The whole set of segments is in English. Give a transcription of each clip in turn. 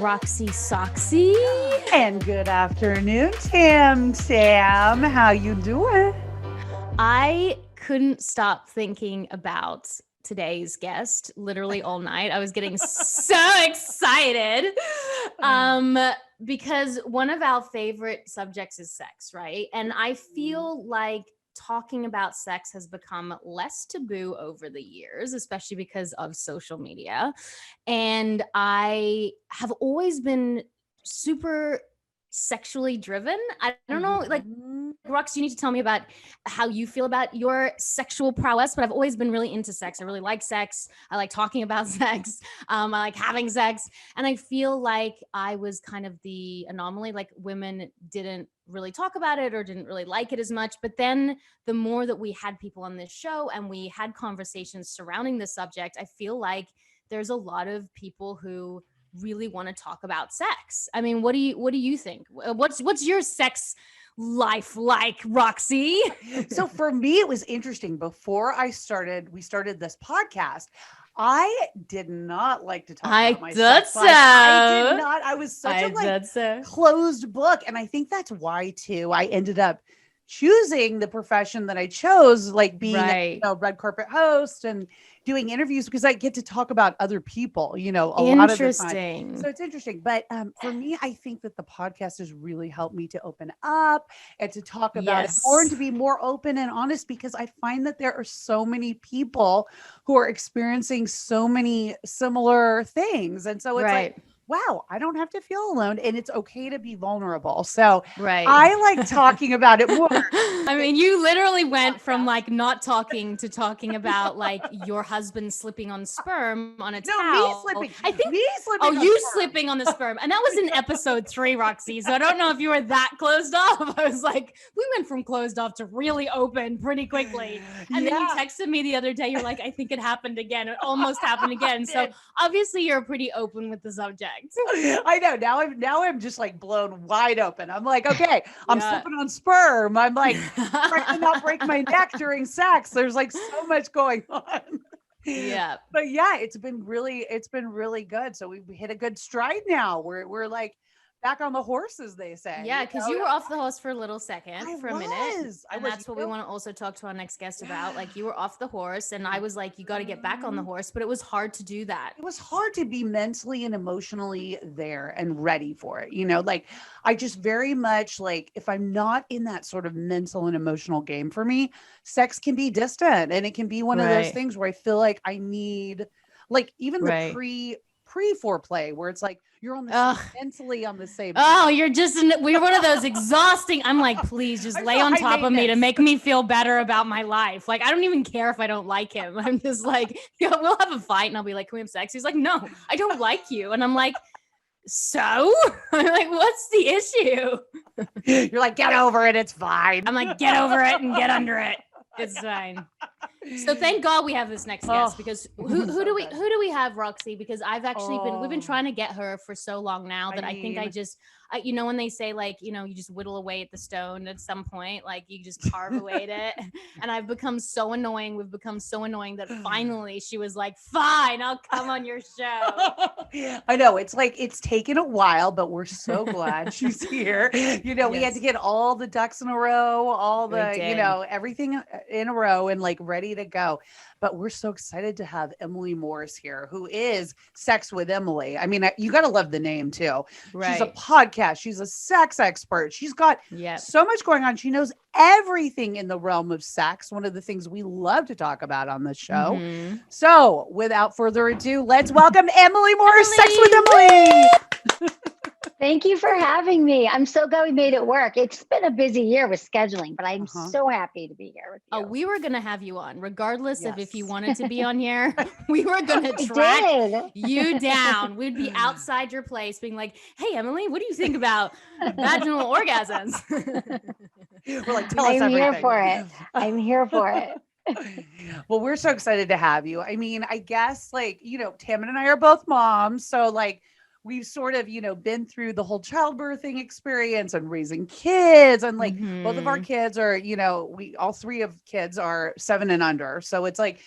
Roxy Soxy. And good afternoon, Tam. How you doing? I couldn't stop thinking about today's guest literally all night. I was getting so excited because one of our favorite subjects is sex, right? And I feel like talking about sex has become less taboo over the years, especially because of social media. And I have always been super sexually driven. I don't know, like, Rox, you need to tell me about how you feel about your sexual prowess, but I've always been really into sex. I really like sex. I like talking about sex. I like having sex. And I feel like I was kind of the anomaly, like women didn't really talk about it or didn't really like it as much. But then the more that we had people on this show and we had conversations surrounding the subject, I feel like there's a lot of people who really want to talk about sex. I mean, what do you think? What's your sex life like, Roxy? So for me, it was interesting. Before we started this podcast, I did not like to talk about my sex life. I did not. I was such a closed book. And I think that's why too, I ended up choosing the profession that I chose, like being a red carpet host and doing interviews, because I get to talk about other people, a lot of the time. So it's interesting. But for me, I think that the podcast has really helped me to open up and to talk about it more and to be more open and honest, because I find that there are so many people who are experiencing so many similar things. And so it's like, wow, I don't have to feel alone, and it's okay to be vulnerable. So I like talking about it more. I mean, you literally went from like not talking to talking about like your husband slipping on sperm on a towel. Me slipping. I think me slipping. Oh, you slipping on the sperm. And that was in episode 3, Roxy. So I don't know if you were that closed off. I was like, we went from closed off to really open pretty quickly. And then you texted me the other day. You're like, I think it happened again. It almost happened again. So obviously you're pretty open with the subject. I know. Now I'm just like blown wide open. I'm like, okay, I'm slipping on sperm. I'm like trying to not break my neck during sex. There's like so much going on. Yeah. But yeah, it's been really good. So we've hit a good stride now. We're like back on the horse, as they say. Yeah, because you were off the horse for a little second, a minute. And that's what we want to also talk to our next guest about. Like, you were off the horse, and I was like, you got to get back on the horse, but it was hard to do that. It was hard to be mentally and emotionally there and ready for it. Like I just very much like, if I'm not in that sort of mental and emotional game, for me, sex can be distant, and it can be one of those things where I feel like I need, like, even the pre foreplay where it's like you're on the same, mentally on the same. Oh, you're just we're one of those exhausting. I'm like, please just lay on top of me to make me feel better about my life. Like, I don't even care if I don't like him. I'm just like, we'll have a fight and I'll be like, can we have sex? He's like, no, I don't like you. And I'm like, so I'm like, what's the issue? You're like, get over it. It's fine. I'm like, get over it and get under it. It's fine. So thank God we have this next guest, because who do we have, Roxy? Because I've actually we've been trying to get her for so long now that I think when they say, like, you just whittle away at the stone at some point, like you just carve away at it. And I've become so annoying. We've become so annoying that finally she was like, fine, I'll come on your show. I know, it's like, it's taken a while, but we're so glad she's here. We had to get all the ducks in a row, all the, everything in a row and like ready to go. But we're so excited to have Emily Morse here, who is Sex with Emily. I mean, you got to love the name too. Right. She's a podcast. She's a sex expert. She's got so much going on. She knows everything in the realm of sex. One of the things we love to talk about on the show. Mm-hmm. So without further ado, let's welcome Emily Morse, Sex with Emily. Thank you for having me. I'm so glad we made it work. It's been a busy year with scheduling, but I'm so happy to be here with you. Oh, we were going to have you on, regardless of if you wanted to be on here. We were going to track you down. We'd be outside your place being like, hey, Emily, what do you think about vaginal orgasms? We're like, tell us everything. I'm here for it. Well, we're so excited to have you. I mean, I guess, like, Tammin and I are both moms. So like, we've sort of, been through the whole childbirthing experience and raising kids. And like both of our kids are, we all three of kids are 7 and under. So it's like,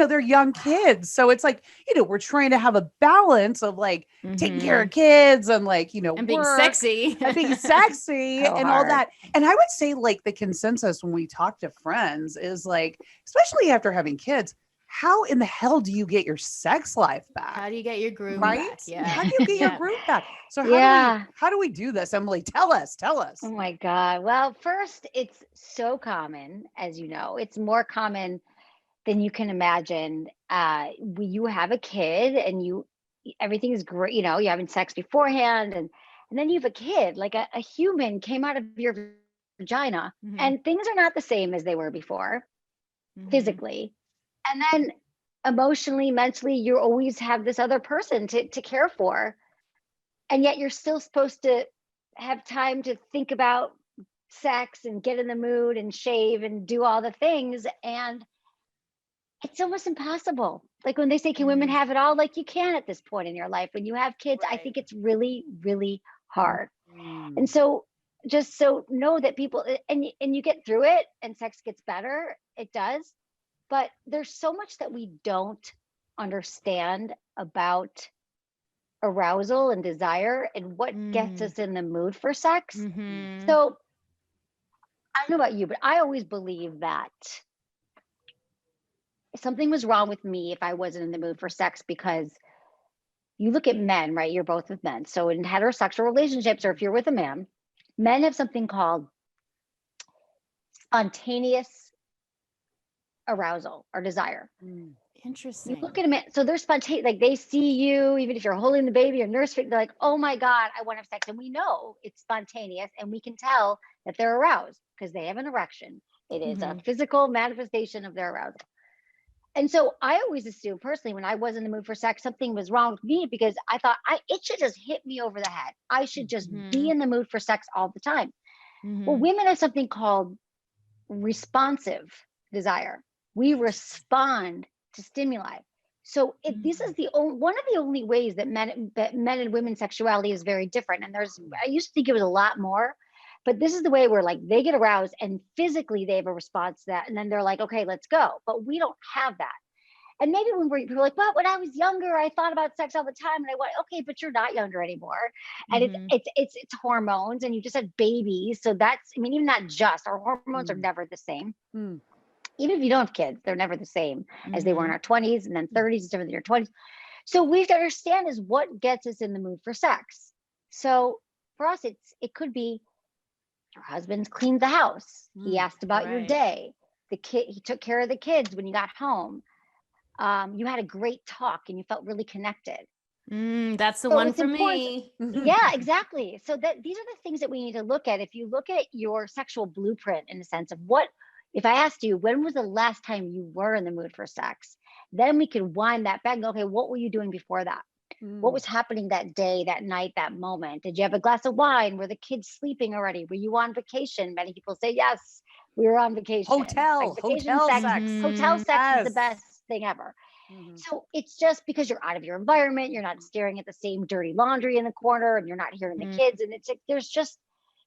they're young kids. So it's like, we're trying to have a balance of like taking care of kids and like, and being sexy and being sexy So and all hard. that. And I would say like the consensus when we talk to friends is like, especially after having kids, how in the hell do you get your sex life back? How do you get your groove right? back? Yeah. How do you get your groove back? So how do we do this, Emily? Tell us. Oh my God. Well, first, it's so common, as you know, it's more common than you can imagine. You have a kid and everything is great. You're having sex beforehand and then you have a kid, like a human came out of your vagina and things are not the same as they were before physically. And then emotionally, mentally, you always have this other person to care for. And yet you're still supposed to have time to think about sex and get in the mood and shave and do all the things. And it's almost impossible. Like when they say, can women have it all? Like you can at this point in your life. When you have kids, I think it's really, really hard. And so just so know that people, and you get through it and sex gets better. It does. But there's so much that we don't understand about arousal and desire and what gets us in the mood for sex. So I don't know about you, but I always believe that something was wrong with me if I wasn't in the mood for sex, because you look at men, right? You're both with men. So in heterosexual relationships, or if you're with a man, men have something called spontaneous arousal or desire. Interesting. You look at a man, so they're spontaneous, like they see you, even if you're holding the baby or nursing, they're like, oh my God, I want to have sex. And we know it's spontaneous and we can tell that they're aroused because they have an erection. It is a physical manifestation of their arousal. And so I always assumed personally, when I was in the mood for sex, something was wrong with me because I thought it should just hit me over the head. I should just be in the mood for sex all the time. Well, women have something called responsive desire. We respond to stimuli. So this is one of the only ways that men and women's sexuality is very different. And I used to think it was a lot more, but this is the way where like they get aroused and physically they have a response to that. And then they're like, okay, let's go. But we don't have that. And maybe when we're like, well, when I was younger, I thought about sex all the time. And I went, okay, but you're not younger anymore. And it's hormones and you just had babies. So even not just, our hormones are never the same. Even if you don't have kids, they're never the same as they were in our 20s, and then 30s is different than your 20s. So we have to understand is what gets us in the mood for sex. So for us, it could be your husband cleaned the house. He asked about your day. He took care of the kids when you got home. You had a great talk and you felt really connected. That's the one for me. Yeah, exactly. So these are the things that we need to look at. If you look at your sexual blueprint in the sense of if I asked you, when was the last time you were in the mood for sex? Then we can wind that back and go, okay, what were you doing before that? What was happening that day, that night, that moment? Did you have a glass of wine? Were the kids sleeping already? Were you on vacation? Many people say, yes, we were on vacation. Hotel sex. Hotel sex is the best thing ever. So it's just because you're out of your environment, you're not staring at the same dirty laundry in the corner, and you're not hearing the kids. And it's like, there's just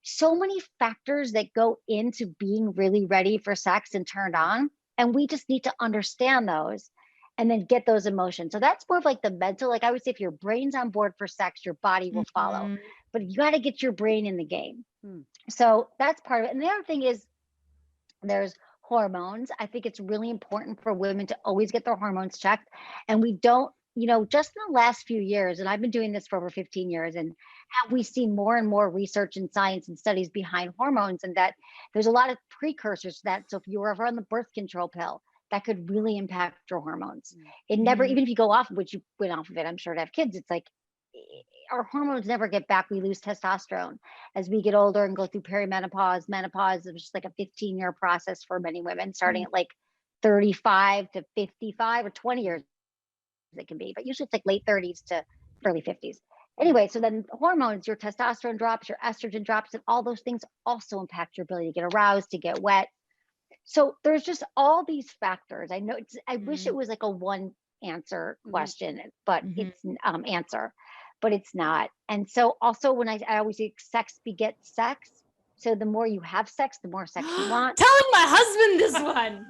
so many factors that go into being really ready for sex and turned on. And we just need to understand those and then get those emotions. So that's more of like the mental, like I would say, if your brain's on board for sex, your body will follow, but you got to get your brain in the game. So that's part of it. And the other thing is there's hormones. I think it's really important for women to always get their hormones checked. And we don't, just in the last few years, and I've been doing this for over 15 years, and have we seen more and more research and science and studies behind hormones, and that there's a lot of precursors to that. So if you were ever on the birth control pill, that could really impact your hormones. It never, even if you go off, which you went off of it, I'm sure to have kids, it's like our hormones never get back. We lose testosterone as we get older and go through perimenopause. Menopause is just like a 15-year process for many women, starting at like 35 to 55 or 20 years it can be, but usually it's like late 30s to early 50s. Anyway, so then hormones, your testosterone drops, your estrogen drops, and all those things also impact your ability to get aroused, to get wet. So there's just all these factors. I know I wish it was like a one answer question, but it's answer. but it's not. And so also when I always say sex begets sex. So the more you have sex, the more sex you want. Telling my husband this one.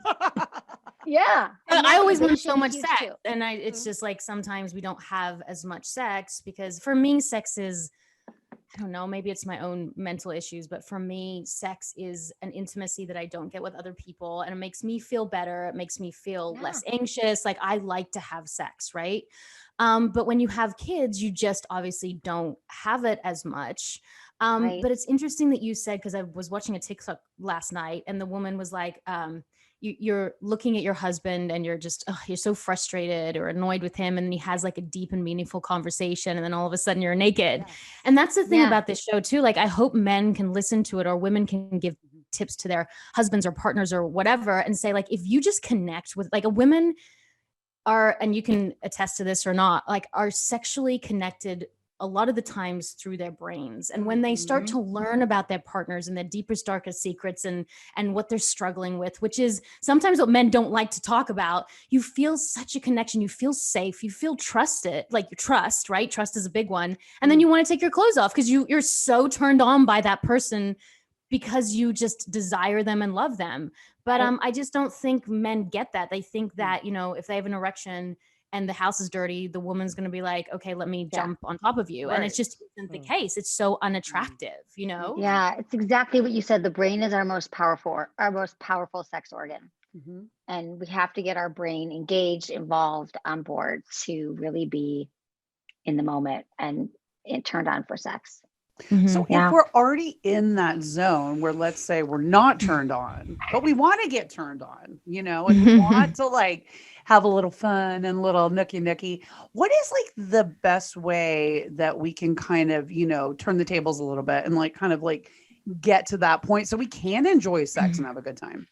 Yeah. I always want so much sex. Too. And it's just like, sometimes we don't have as much sex because for me, sex is, I don't know, maybe it's my own mental issues, but for me, sex is an intimacy that I don't get with other people. And it makes me feel better. It makes me feel less anxious. Like, I like to have sex, right? But when you have kids, you just obviously don't have it as much. Right. But it's interesting that you said, because I was watching a TikTok last night and the woman was like, you're looking at your husband and you're just, you're so frustrated or annoyed with him. And then he has like a deep and meaningful conversation. And then all of a sudden you're naked. Yes. And that's the thing about this show too. Like, I hope men can listen to it, or women can give tips to their husbands or partners or whatever, and say, like, if you just connect with, like, a women are, and you can attest to this or not, like, are sexually connected a lot of the times through their brains. And when they start to learn about their partners and their deepest, darkest secrets and what they're struggling with, which is sometimes what men don't like to talk about, you feel such a connection. You feel safe. You feel trusted, like you trust, right? Trust is a big one. And then you want to take your clothes off because you're so turned on by that person because you just desire them and love them. But I just don't think men get that. They think that, you know, if they have an erection and the house is dirty, the woman's going to be like, okay, let me jump on top of you. Right. And it's just isn't the case. It's so unattractive, you know? Yeah, it's exactly what you said. The brain is our most powerful sex organ. And we have to get our brain engaged, involved, on board to really be in the moment and turned on for sex. So if we're already in that zone where, let's say, we're not turned on, but we want to get turned on, you know, and we want to like have a little fun and a little nookie, what is like the best way that we can kind of, you know, turn the tables a little bit and like kind of like get to that point so we can enjoy sex and have a good time?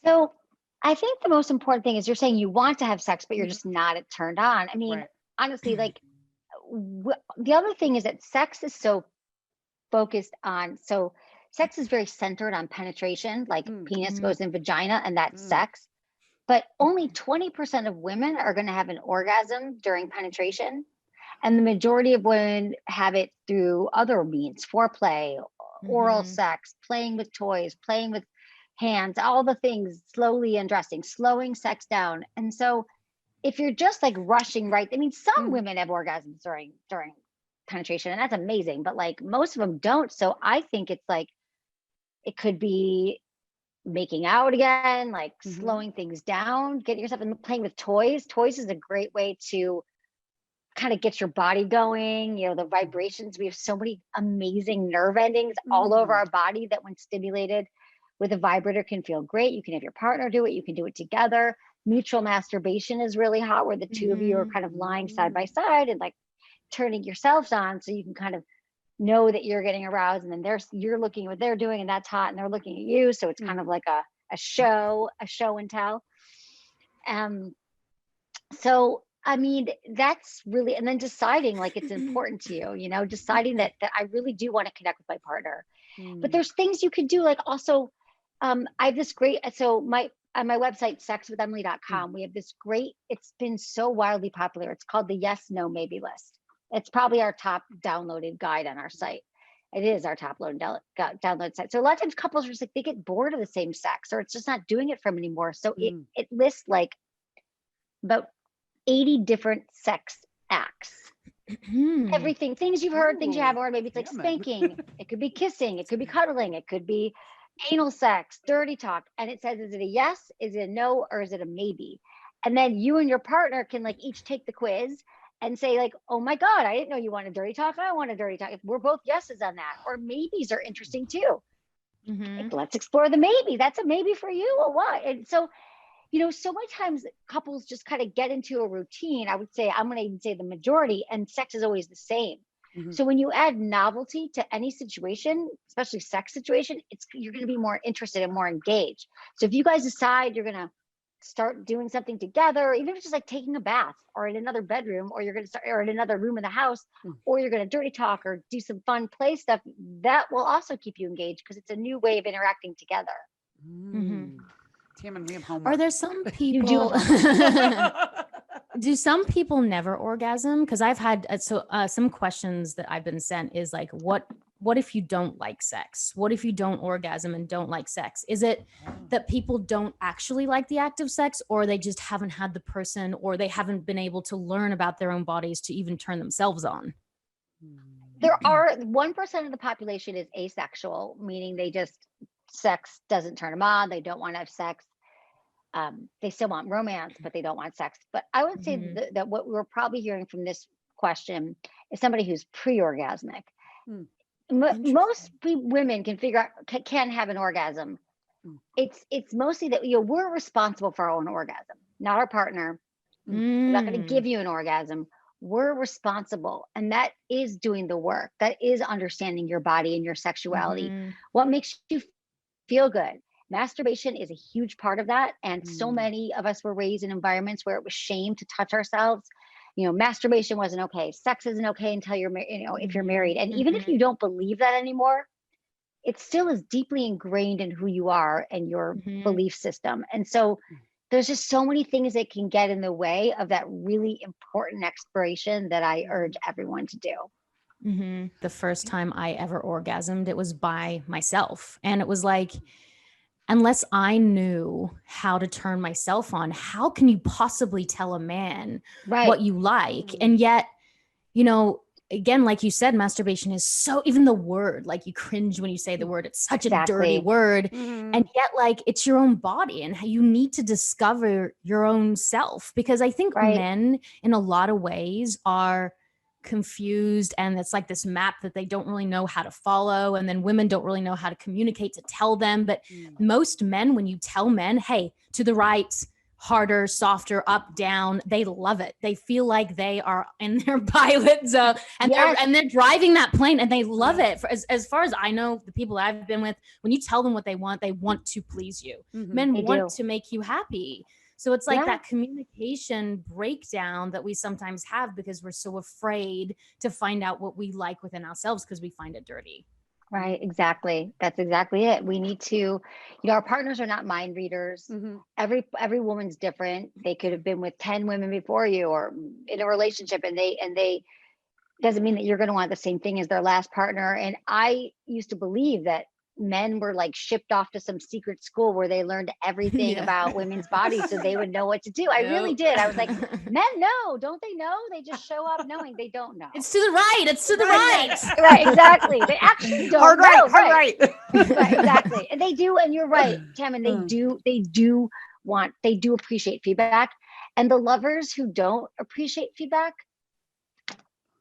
So I think the most important thing is, you're saying you want to have sex, but you're just not turned on. I mean, honestly, like, the other thing is that sex is so focused on, so sex is very centered on penetration, like penis goes in vagina and that's sex, but only 20% of women are going to have an orgasm during penetration. And the majority of women have it through other means: foreplay, oral sex, playing with toys, playing with hands, all the things, slowly undressing, slowing sex down. And so if you're just like rushing, right? I mean, some women have orgasms during penetration, and that's amazing, but like most of them don't. So I think it's like, it could be making out again, like slowing things down, getting yourself and playing with toys. Toys is a great way to kind of get your body going. You know, the vibrations, we have so many amazing nerve endings all over our body that when stimulated with a vibrator can feel great. You can have your partner do it. You can do it together. Mutual masturbation is really hot, where the two of you are kind of lying side by side and like turning yourselves on, so you can kind of know that you're getting aroused, and then you're looking at what they're doing, and that's hot, and they're looking at you. So it's kind of like a show and tell. So I mean, that's really, and then deciding like it's important to you, you know, deciding that I really do want to connect with my partner. But there's things you could do, like also, I have this great, so on my website, sexwithemily.com, we have this great, it's been so wildly popular. It's called the Yes, No, Maybe list. It's probably our top downloaded guide on our site. It is our top download site. So a lot of times couples are just like, they get bored of the same sex, or it's just not doing it for them anymore. So it lists like about 80 different sex acts. Everything, things you've heard, things you haven't heard. Maybe it's like spanking. It could be kissing. It could be cuddling. It could be anal sex, dirty talk. And it says, is it a yes, is it a no, or is it a maybe? And then you and your partner can like each take the quiz and say like, oh my God, I didn't know you wanted dirty talk. I want a dirty talk. If we're both yeses on that, or maybes are interesting too. Like, let's explore the maybe. That's a maybe for you, or what? And so, you know, so many times couples just kind of get into a routine. I would say, I'm going to even say the majority, and sex is always the same. So when you add novelty to any situation, especially sex situation, you're going to be more interested and more engaged. So if you guys decide you're going to start doing something together, even if it's just like taking a bath, or in another bedroom, or you're going to start, or in another room in the house, or you're going to dirty talk or do some fun play stuff, that will also keep you engaged, because it's a new way of interacting together. Tammin, we have homework. Are there some people? Do some people never orgasm? Because I've had some questions that I've been sent is like, what if you don't like sex? What if you don't orgasm and don't like sex? Is it that people don't actually like the act of sex, or they just haven't had the person, or they haven't been able to learn about their own bodies to even turn themselves on? There are 1% of the population is asexual, meaning sex doesn't turn them on. They don't want to have sex. They still want romance, but they don't want sex. But I would say that what we're probably hearing from this question is somebody who's pre-orgasmic. Most women can figure out, can have an orgasm. It's mostly that, we're responsible for our own orgasm, not our partner. We're not going to give you an orgasm. We're responsible. And that is doing the work. That is understanding your body and your sexuality. What makes you feel good? Masturbation is a huge part of that. And so many of us were raised in environments where it was shame to touch ourselves. Masturbation wasn't okay. Sex isn't okay until you're, if you're married. And even if you don't believe that anymore, it still is deeply ingrained in who you are and your belief system. And so there's just so many things that can get in the way of that really important exploration that I urge everyone to do. The first time I ever orgasmed, it was by myself. And it was like, unless I knew how to turn myself on, how can you possibly tell a man what you like? And yet, again, like you said, masturbation is so, even the word, like you cringe when you say the word, it's such a dirty word. And yet, like, it's your own body, and how you need to discover your own self. Because I think men in a lot of ways are confused, and it's like this map that they don't really know how to follow, and then women don't really know how to communicate to tell them. But most men, when you tell men, hey, to the right, harder, softer, up, down, they love it. They feel like they are in their pilot zone, and they're driving that plane, and they love it. As far as I know, the people I've been with, when you tell them what they want to please you. Men want to make you happy. So it's like that communication breakdown that we sometimes have because we're so afraid to find out what we like within ourselves because we find it dirty. Right. Exactly. That's exactly it. We need to, our partners are not mind readers. Every woman's different. They could have been with 10 women before you, or in a relationship, and they doesn't mean that you're going to want the same thing as their last partner. And I used to believe that men were like shipped off to some secret school where they learned everything about women's bodies so they would know what to do. I really did. I was like, men know, don't they know? They just show up knowing. They don't know. It's to the right. It's to the right. Right, exactly. They actually don't hard know. Right. Right, exactly. And they do, and you're right, Tammin, they do appreciate feedback. And the lovers who don't appreciate feedback,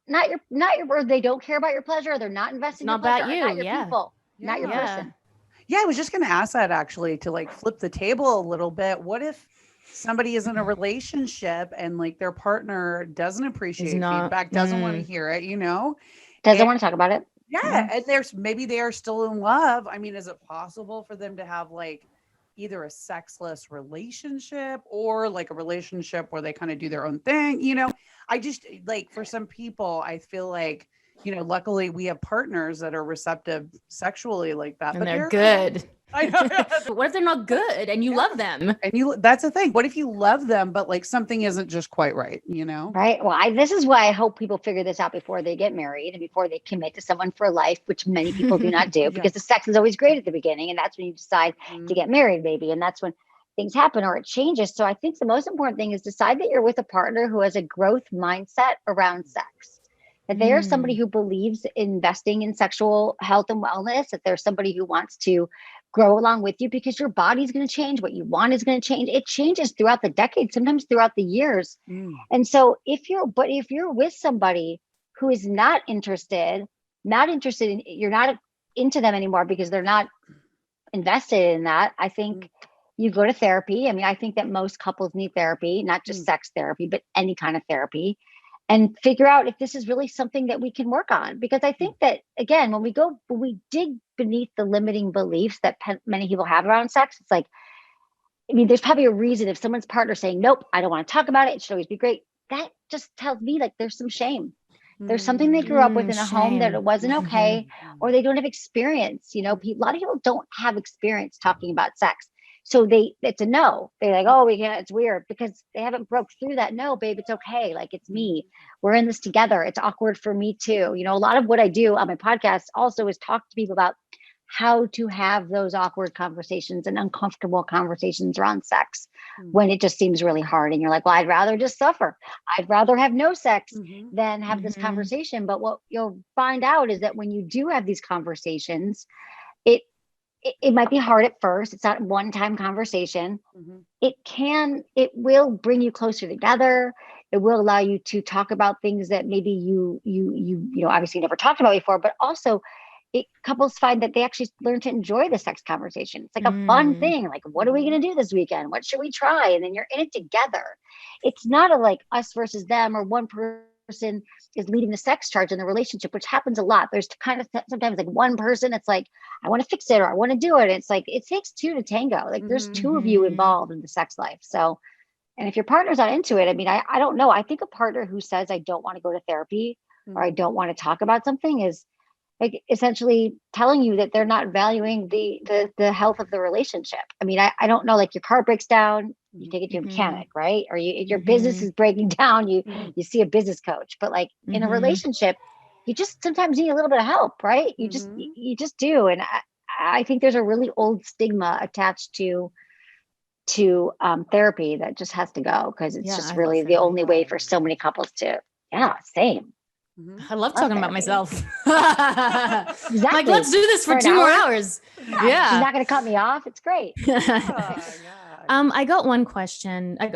or they don't care about your pleasure, or they're not investing in your pleasure, not your people. Not your person. Yeah, I was just going to ask that, actually, to like flip the table a little bit. What if somebody is in a relationship and like their partner doesn't appreciate feedback, doesn't want to hear it, doesn't want to talk about it? Yeah. And maybe they are still in love. I mean, is it possible for them to have like either a sexless relationship or like a relationship where they kind of do their own thing? I just, like, for some people, I feel like, luckily we have partners that are receptive sexually like that. And they're good. I know. But what if they're not good and you love them? And that's the thing. What if you love them, but like something isn't just quite right, Right. Well, this is why I hope people figure this out before they get married and before they commit to someone for life, which many people do not do, because the sex is always great at the beginning. And that's when you decide to get married, baby. And that's when things happen or it changes. So I think the most important thing is decide that you're with a partner who has a growth mindset around sex. That they are somebody who believes in investing in sexual health and wellness, that there's somebody who wants to grow along with you, because your body's going to change. What you want is going to change. It changes throughout the decades, sometimes throughout the years. And so if you're with somebody who is not interested in, you're not into them anymore because they're not invested in that, I think you go to therapy. I mean, I think that most couples need therapy, not just sex therapy, but any kind of therapy. And figure out if this is really something that we can work on. Because I think that, again, when we dig beneath the limiting beliefs that many people have around sex, it's like, I mean, there's probably a reason if someone's partner saying, nope, I don't want to talk about it, it should always be great. That just tells me like there's some shame. There's something they grew up with in a home that it wasn't okay, or they don't have experience. A lot of people don't have experience talking about sex. So it's a no. They're like, oh, we can't, it's weird, because they haven't broke through that. No, babe, it's okay. Like, it's me. We're in this together. It's awkward for me too. You know, a lot of what I do on my podcast also is talk to people about how to have those awkward conversations and uncomfortable conversations around sex when it just seems really hard. And you're like, well, I'd rather just suffer. I'd rather have no sex than have this conversation. But what you'll find out is that when you do have these conversations, it might be hard at first. It's not a one-time conversation. It will bring you closer together. It will allow you to talk about things that maybe you obviously never talked about before, but also couples find that they actually learn to enjoy the sex conversation. It's like a fun thing. Like, what are we going to do this weekend? What should we try? And then you're in it together. It's not a like us versus them, or one person is leading the sex charge in the relationship, which happens a lot. There's kind of sometimes like one person, it's like, I want to fix it, or I want to do it. It's like, it takes two to tango. Like, there's two of you involved in the sex life. So, and if your partner's not into it, I mean, I don't know. I think a partner who says, I don't want to go to therapy or I don't want to talk about something is like essentially telling you that they're not valuing the health of the relationship. I mean, I don't know, like your car breaks down, you take it to a mechanic, right? Or your business is breaking down, you see a business coach. But like in a relationship, you just sometimes need a little bit of help, right? You just do. And I think there's a really old stigma attached to therapy that just has to go, because it's just really the only way for so many couples to, same. I love talking about myself. Exactly. Like, let's do this for 2 more hours. Yeah. She's not going to cut me off. It's great. I got one question. I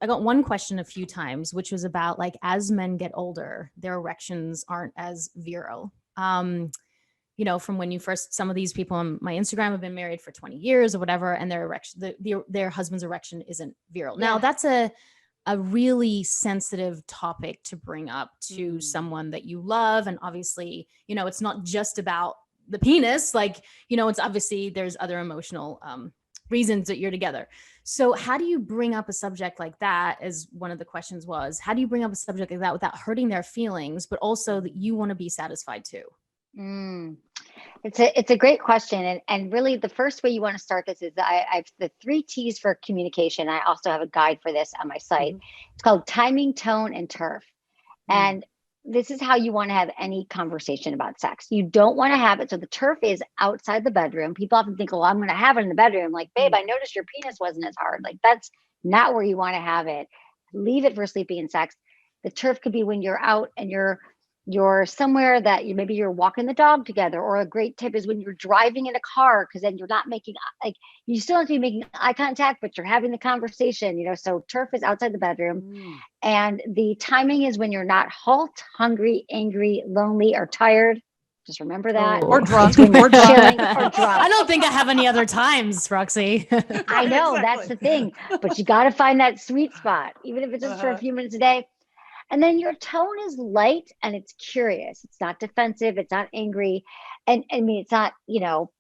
got one question a few times, which was about like, as men get older, their erections aren't as virile. You know, from when you first, some of these people on my Instagram have been married for 20 years or whatever, and their erection, their husband's erection isn't virile. Now that's a really sensitive topic to bring up to someone that you love. And obviously, you know, it's not just about the penis, like, you know, it's obviously there's other emotional reasons that you're together. So how do you bring up a subject like that, as one of the questions was, how do you bring up a subject like that without hurting their feelings, but also that you want to be satisfied too? It's a great question. And really the first way you want to start this is I've the 3 T's for communication. I also have a guide for this on my site. It's called timing, tone, and turf. And this is how you want to have any conversation about sex. You don't want to have it. So the turf is outside the bedroom. People often think, well, I'm going to have it in the bedroom. Like, babe, I noticed your penis wasn't as hard. Like, that's not where you want to have it. Leave it for sleeping and sex. The turf could be when you're out and you're somewhere that maybe you're walking the dog together, or a great tip is when you're driving in a car, because then you're not making, like, you still have to be making eye contact, but you're having the conversation, you know. So turf is outside the bedroom. And the timing is when you're not halt, hungry, angry, lonely, or tired. Just remember that. Or drunk. When you're chilling or drunk. I don't think I have any other times, Roxy. I know, that's the thing. But you got to find that sweet spot, even if it's just for a few minutes a day. And then your tone is light and it's curious. It's not defensive. It's not angry. And I mean, it's not, you know,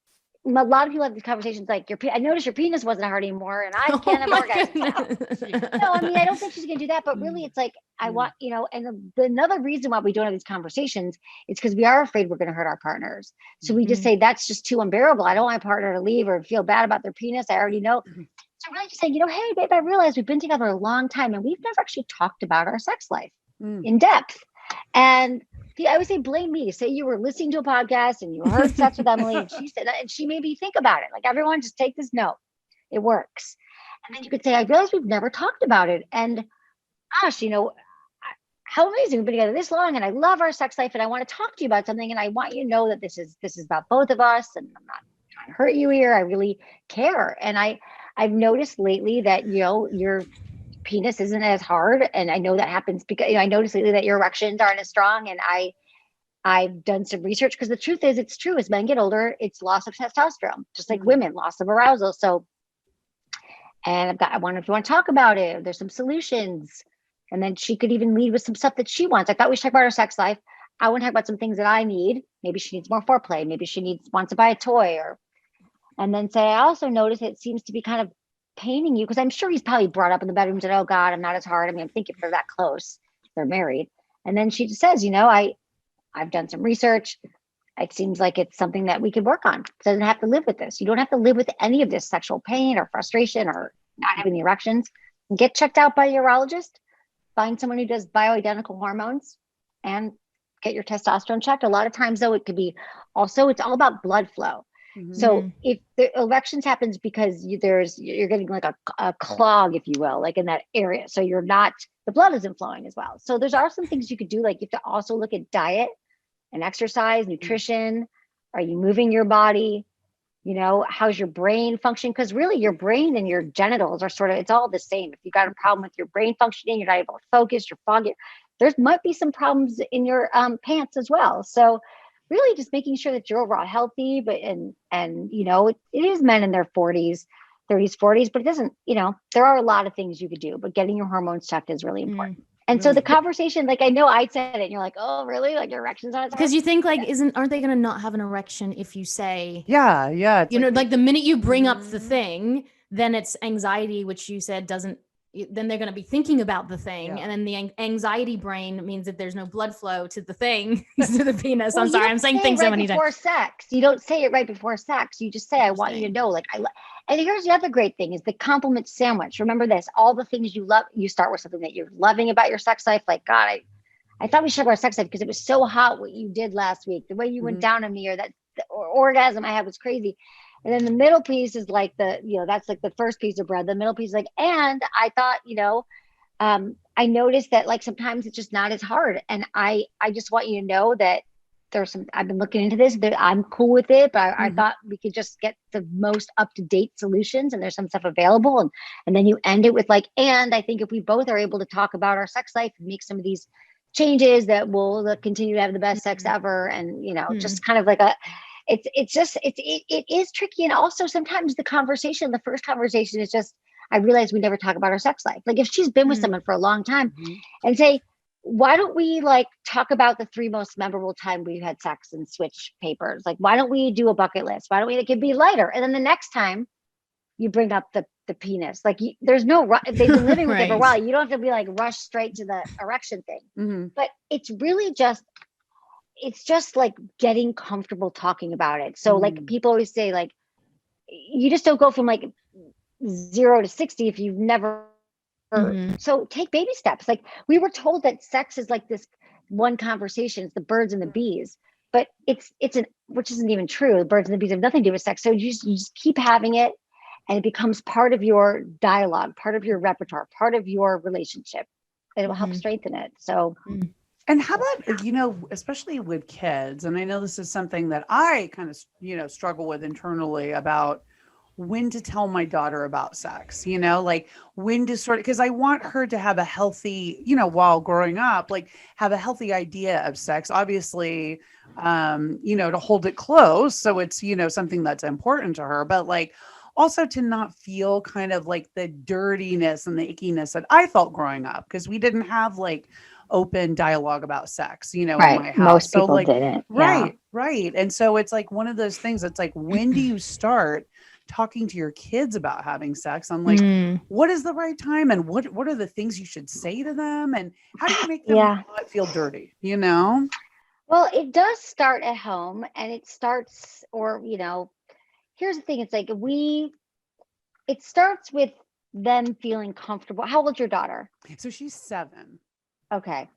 a lot of people have these conversations like, I noticed your penis wasn't hard anymore and I can't have orgasms. No, I mean, I don't think she's going to do that. But really, it's like, I want, you know, and another reason why we don't have these conversations is because we are afraid we're going to hurt our partners. So we just say, that's just too unbearable. I don't want my partner to leave or feel bad about their penis. I already know. So really just saying, you know, hey, babe, I realized we've been together a long time and we've never actually talked about our sex life in depth. And I would say, blame me. Say you were listening to a podcast and you heard Sex with Emily and she said that, and she maybe think about it. Like, everyone just take this note. It works. And then you could say, I realize we've never talked about it. And gosh, you know, how amazing, we've been together this long and I love our sex life and I want to talk to you about something. And I want you to know that this is about both of us and I'm not trying to hurt you here. I really care. And I've noticed lately that, you know, your penis isn't as hard. And I know that happens because, you know, I noticed lately that your erections aren't as strong. And I've done some research, because the truth is, it's true, as men get older, it's loss of testosterone, just like women, loss of arousal. So, and I wonder if you want to talk about it. There's some solutions. And then she could even lead with some stuff that she wants. I thought we should talk about her sex life. I want to talk about some things that I need. Maybe she needs more foreplay. Maybe she wants to buy a toy, and then say, I also notice it seems to be kind of paining you, because I'm sure he's probably brought up in the bedroom and said, oh God, I'm not as hard. I mean, I'm thinking if they're that close, they're married. And then she just says, you know, I've done some research. it seems like it's something that we could work on. It doesn't have to live with this. You don't have to live with any of this sexual pain or frustration or not having the erections. Get checked out by a urologist, find someone who does bioidentical hormones, and get your testosterone checked. A lot of times though, it could be also, it's all about blood flow. So if the erections happens because you're getting like a clog, if you will, like in that area. So the blood isn't flowing as well. So there's also some things you could do. Like you have to also look at diet and exercise, nutrition. Are you moving your body? You know, how's your brain function? Because really your brain and your genitals are sort of, it's all the same. If you got a problem with your brain functioning, you're not able to focus, you're foggy, there might be some problems in your pants as well. So really just making sure that you're overall healthy, but, and, you know, it is men in their 40s, 30s, 40s, but it doesn't, you know, there are a lot of things you could do, but getting your hormones checked is really important. And so the conversation, like, I know I said it and you're like, oh, really? Like your erections aren't? Because you think like, aren't they going to not have an erection if you say, yeah. You know, like the minute you bring up the thing, then it's anxiety, which you said doesn't, then they're going to be thinking about the thing. And then the anxiety brain means that there's no blood flow to the thing, to the penis. Well, I'm sorry, I'm saying things so many times. Before sex. You don't say it right before sex. You just say, I want you to know, like, and here's the other great thing is the compliment sandwich. Remember this, all the things you love, you start with something that you're loving about your sex life. Like, God, I thought we should have our sex life because it was so hot what you did last week. The way you went down on me, or that orgasm I had was crazy. And then the middle piece is like that's like the first piece of bread. The middle piece is like, and I thought, you know, I noticed that like sometimes it's just not as hard. And I just want you to know that I've been looking into this, that I'm cool with it, but I thought we could just get the most up-to-date solutions, and there's some stuff available. And then you end it with like, and I think if we both are able to talk about our sex life and make some of these changes, that we'll continue to have the best sex ever. And, you know, just kind of like it is tricky. And also sometimes the first conversation is just, I realize we never talk about our sex life. Like if she's been with someone for a long time and say, why don't we like talk about the 3 most memorable time we've had sex and switch papers? Like, why don't we do a bucket list? Why don't we, it could be lighter. And then the next time you bring up the penis, like there's no, if they've been living with it for a while, you don't have to be like rush straight to the erection thing. But it's really just, it's just like getting comfortable talking about it. So like people always say, like, you just don't go from like 0 to 60 if you've never. So take baby steps. Like we were told that sex is like this one conversation. It's the birds and the bees, but which isn't even true. The birds and the bees have nothing to do with sex. So you just keep having it, and it becomes part of your dialogue, part of your repertoire, part of your relationship, and it will help strengthen it. So. And how about, you know, especially with kids, and I know this is something that I kind of, you know, struggle with internally about when to tell my daughter about sex, you know, like when to sort of, because I want her to have a healthy, you know, while growing up, like have a healthy idea of sex, obviously, you know, to hold it close. So it's, you know, something that's important to her, but like also to not feel kind of like the dirtiness and the ickiness that I felt growing up, because we didn't have like open dialogue about sex, you know, in my house. Most people so like, didn't. Right. And so it's like one of those things that's like, when do you start talking to your kids about having sex? I'm like, what is the right time? And what are the things you should say to them? And how do you make them not feel dirty, you know? Well, it does start at home, and it starts, or, you know, here's the thing. It's like it starts with them feeling comfortable. How old's your daughter? So she's 7. Okay.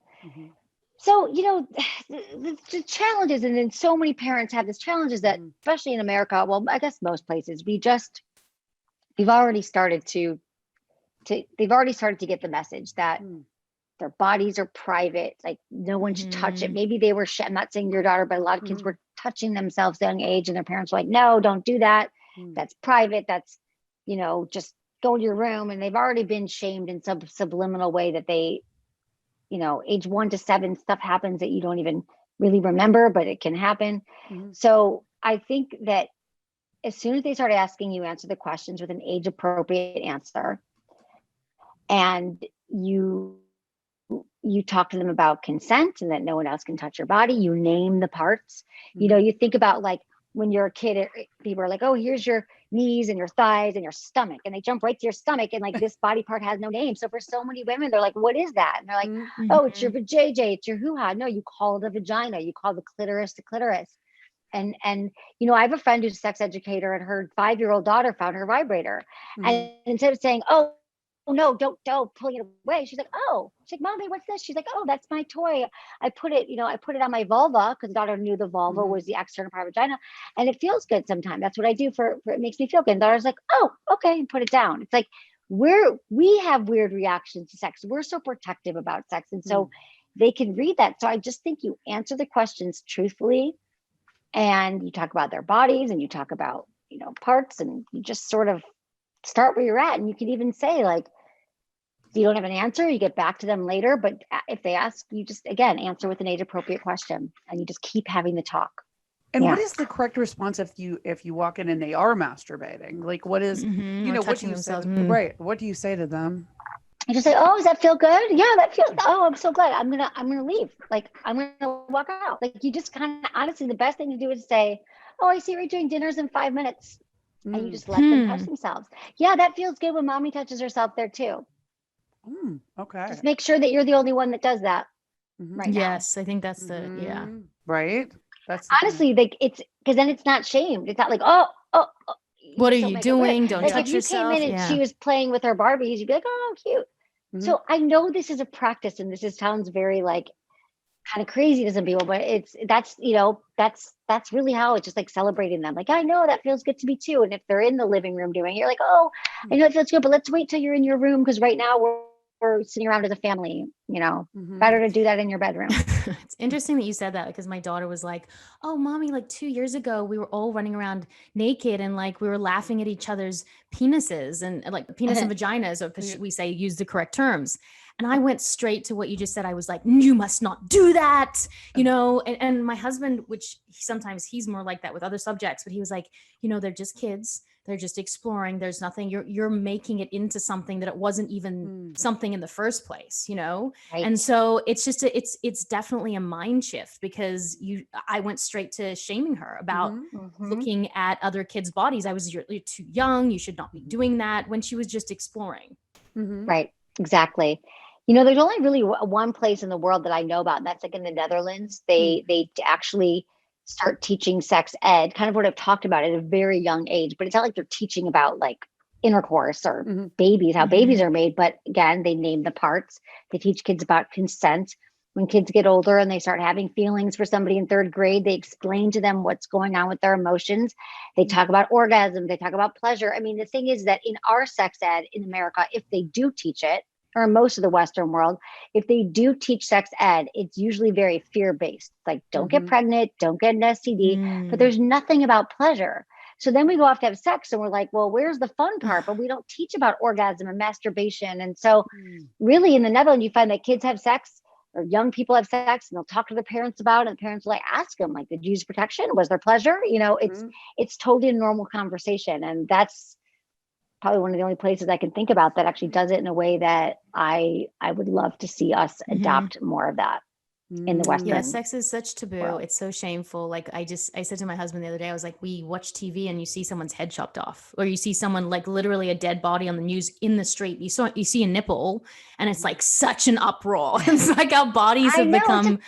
So, you know, the challenge is, and then so many parents have this challenge, is that especially in America, well, I guess most places, they've already started to get the message that their bodies are private. Like no one should touch it. Maybe they were, I'm not saying your daughter, but a lot of kids were touching themselves at a young age, and their parents were like, no, don't do that. That's private. That's, you know, just go to your room. And they've already been shamed in some subliminal way that they, you know, age 1 to 7, stuff happens that you don't even really remember, but it can happen. So I think that as soon as they start asking you, answer the questions with an age appropriate answer, and you talk to them about consent and that no one else can touch your body, you name the parts. You know, you think about like when you're a kid, people are like, oh, here's your knees and your thighs and your stomach, and they jump right to your stomach, and like this body part has no name. So for so many women, they're like, what is that? And they're like, oh, it's your vajayjay, it's your hoo-ha. No, you call the vagina, you call the clitoris the clitoris. And you know, I have a friend who's a sex educator, and her 5-year-old daughter found her vibrator. And instead of saying, oh no, don't pulling it away, she's like, Mommy, what's this? She's like, oh, that's my toy. I put it on my vulva, because the daughter knew the vulva was the external part of vagina, and it feels good sometimes. That's what I do for it makes me feel good. And the daughter's like, oh, okay, and put it down. It's like we have weird reactions to sex. We're so protective about sex, and so they can read that. So I just think you answer the questions truthfully, and you talk about their bodies, and you talk about, you know, parts, and you just sort of start where you're at. And you can even say, like, if you don't have an answer, you get back to them later. But if they ask, you just, again, answer with an age appropriate question, and you just keep having the talk. And what is the correct response if you walk in and they are masturbating? Like, what is, you know, what do you say? Right. What do you say to them? I just say, oh, does that feel good? Yeah, that feels, oh, I'm so glad. I'm going to leave. Like, I'm going to walk out. Like, you just kind of, honestly, the best thing to do is say, oh, I see you're doing dinners in 5 minutes. And you just let them touch themselves. Yeah, that feels good when mommy touches herself there too. Okay. Just make sure that you're the only one that does that right now. Yes, I think that's right. That's honestly, like, it's because then it's not shamed. It's not like, oh, what are you doing? Don't touch yourself. If you came in and she was playing with her Barbies, you'd be like, oh, cute. So I know this is a practice, and sounds very like kind of crazy to some people, but that's really how it's just like celebrating them. Like, I know that feels good to me too. And if they're in the living room doing it, you're like, oh, I know it feels good, but let's wait till you're in your room, because right now we're sitting around as a family, you know, better to do that in your bedroom. It's interesting that you said that, because my daughter was like, oh, mommy, like 2 years ago, we were all running around naked, and like we were laughing at each other's penises and like penis and vaginas, or because we say use the correct terms. And I went straight to what you just said. I was like, you must not do that, you know, and my husband, which sometimes he's more like that with other subjects, but he was like, you know, they're just kids. They're just exploring. There's nothing, you're making it into something that it wasn't even something in the first place, you know? Right. And so it's just, it's definitely a mind shift, because I went straight to shaming her about looking at other kids' bodies. I was, you're too young. You should not be doing that, when she was just exploring. Right. Exactly. You know, there's only really one place in the world that I know about, and that's like in the Netherlands. They actually start teaching sex ed, kind of what I've talked about at a very young age, but it's not like they're teaching about like intercourse or babies, how babies are made. But again, they name the parts. They teach kids about consent. When kids get older and they start having feelings for somebody in 3rd grade, they explain to them what's going on with their emotions. They talk about orgasm. They talk about pleasure. I mean, the thing is that in our sex ed in America, if they do teach it, or in most of the Western world, if they do teach sex ed, it's usually very fear-based. Like, don't get pregnant, don't get an STD, but there's nothing about pleasure. So then we go off to have sex, and we're like, well, where's the fun part? But we don't teach about orgasm and masturbation. And so really in the Netherlands, you find that kids have sex, or young people have sex, and they'll talk to their parents about it. And the parents will like ask them, like, did you use protection? Was there pleasure? You know, it's totally a normal conversation. And that's probably one of the only places I can think about that actually does it in a way that I would love to see us adopt more of that in the Western. Yeah, sex is such taboo. World. It's so shameful. Like I said to my husband the other day, I was like, we watch TV and you see someone's head chopped off, or you see someone like literally a dead body on the news in the street. You see a nipple, and it's like such an uproar. It's like our bodies have become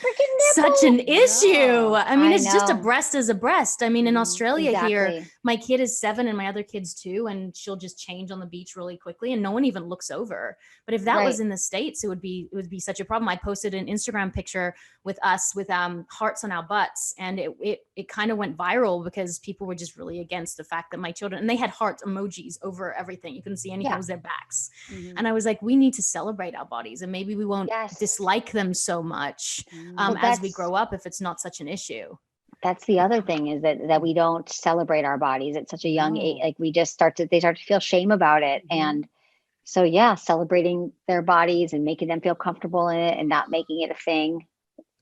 such an issue. I mean, it's just a breast is a breast. I mean, in Australia here, my kid is 7 and my other kid's 2, and she'll just change on the beach really quickly, and no one even looks over. But if that was in the States, it would be such a problem. I posted an Instagram picture with us with hearts on our butts, and it kind of went viral because people were just really against the fact that my children, and they had heart emojis over everything. You couldn't see anything. It was their backs. And I was like, we need to celebrate our bodies, and maybe we won't dislike them so much as we grow up if it's not such an issue. That's the other thing, is that we don't celebrate our bodies at such a young age. Like they start to feel shame about it. And so celebrating their bodies and making them feel comfortable in it and not making it a thing.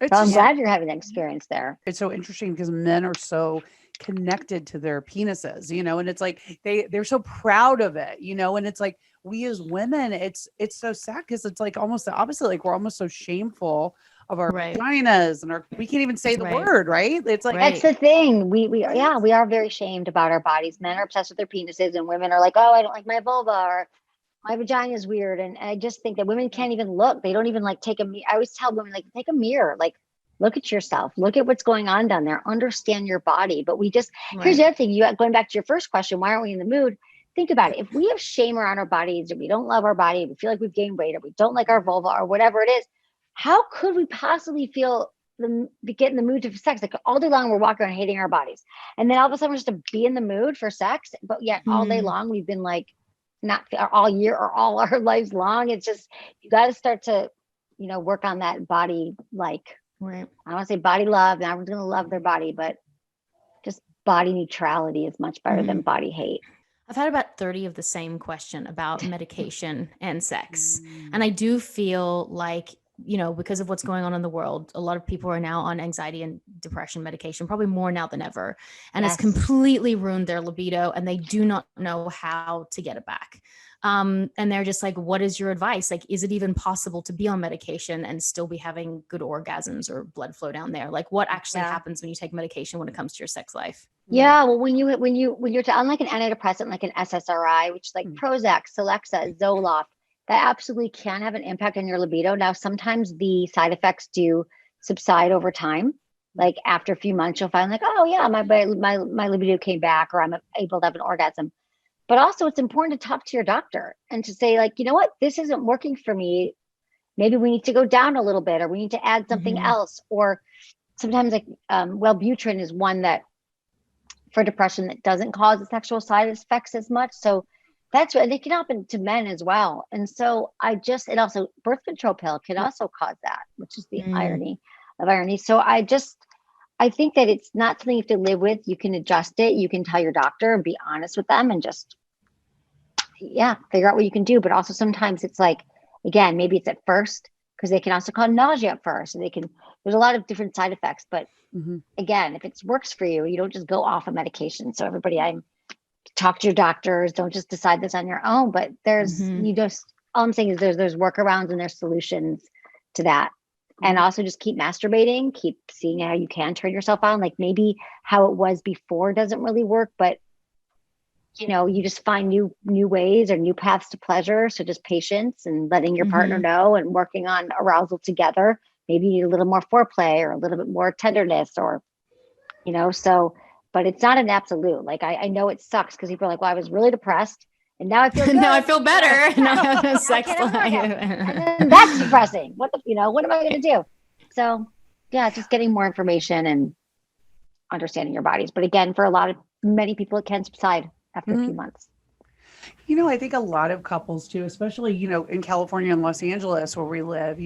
So I'm glad you're having that experience there. It's so interesting because men are so connected to their penises, you know, and it's like they're so proud of it, you know, and it's like we as women, it's so sad because it's like almost the opposite. Like we're almost so shameful of our vaginas, and we can't even say the word, right? It's like that's the thing. We are very shamed about our bodies. Men are obsessed with their penises, and women are like, oh, I don't like my vulva, or my vagina is weird. And I just think that women can't even look. They don't even like take a mirror. I always tell women, like, take a mirror, like look at yourself, look at what's going on down there, understand your body. But here's Right. the other thing, going back to your first question, why aren't we in the mood? Think about it. If we have shame around our bodies, or we don't love our body, we feel like we've gained weight, or we don't like our vulva, or whatever it is, how could we possibly get in the mood for sex? Like all day long, we're walking around hating our bodies. And then all of a sudden we're just to be in the mood for sex. But yet all day long, we've been like, not all year or all our lives long. It's just, you got to start to, work on that body. Like, right. I don't want to say body love. Now everyone's going to love their body, but just body neutrality is much better than body hate. I've had about 30 of the same question about medication and sex. And I do feel like, because of what's going on in the world, a lot of people are now on anxiety and depression medication, probably more now than ever. And it's completely ruined their libido, and they do not know how to get it back. And they're just like, what is your advice? Like, is it even possible to be on medication and still be having good orgasms or blood flow down there? Like, what actually happens when you take medication when it comes to your sex life? Yeah, well, when you're on like an antidepressant, like an SSRI, which is like Prozac, Celexa, Zoloft, that absolutely can have an impact on your libido. Now, sometimes the side effects do subside over time. Like after a few months, you'll find like, oh yeah, my libido came back, or I'm able to have an orgasm. But also, it's important to talk to your doctor and to say, like, you know what, this isn't working for me. Maybe we need to go down a little bit, or we need to add something else. Or sometimes, like, Wellbutrin is one that for depression that doesn't cause the sexual side effects as much. So that's what, and it can happen to men as well. And so and also birth control pill can also cause that, which is the irony of irony. So I think that it's not something you have to live with. You can adjust it. You can tell your doctor and be honest with them and just, figure out what you can do. But also sometimes it's like, again, maybe it's at first, because they can also cause nausea at first. And there's a lot of different side effects. But again, if it works for you, you don't just go off a medication. So everybody, talk to your doctors. Don't just decide this on your own. But all I'm saying is there's workarounds and there's solutions to that. And also just keep masturbating, keep seeing how you can turn yourself on. Like maybe how it was before doesn't really work, but you just find new ways or new paths to pleasure. So just patience and letting your partner know and working on arousal together. Maybe you need a little more foreplay or a little bit more tenderness or, but it's not an absolute. Like I know it sucks because people are like, well, I was really depressed and now I feel good. Now I feel better. Now I have a sex life. And that's depressing. What am I going to do? So just getting more information and understanding your bodies. But again, for many people, it can subside after a few months. I think a lot of couples too, especially, in California and Los Angeles where we live,